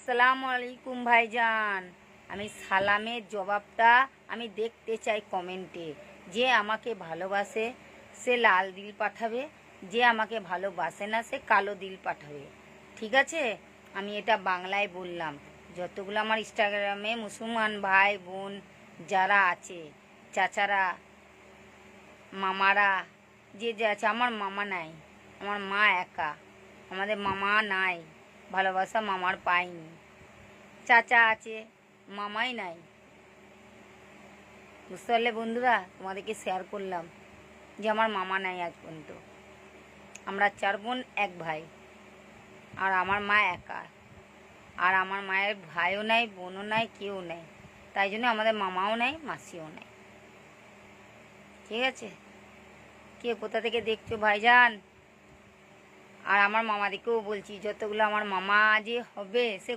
আসসালামু আলাইকুম ভাইজান। আমি সালামের জবাবটা আমি দেখতে চাই কমেন্টে। যে আমাকে ভালোবাসে সে লাল দিল পাঠাবে, যে আমাকে ভালোবাসে না সে কালো দিল পাঠাবে। ঠিক আছে, আমি এটা বাংলায় বললাম। যতগুলো আমার ইনস্টাগ্রামে মুসলমান ভাই বোন যারা আছে, চাচারা, মামারা, যে যে আছে, আমার মামা নাই, আমার মা একা, আমাদের মামা নাই, ভালোবাসা মামার পাইনি। চাচা আছে, মামাই নাই। বুঝতে পারলে বন্ধুরা, তোমাদেরকে শেয়ার করলাম যে আমার মামা নাই আজ পর্যন্ত। আমরা 4 বোন 1 ভাই, আর আমার মা একা। আর আমার মায়ের ভাইও নাই, বোনও নাই, কেউ নাই। তাই জন্য আমাদের মামাও নাই, মাসিও নাই। ঠিক আছে, কে কোথা থেকে দেখছো ভাইজান? আর আমার মামাদিকেও বলছি, যতগুলো আমার মামা যে হবে সে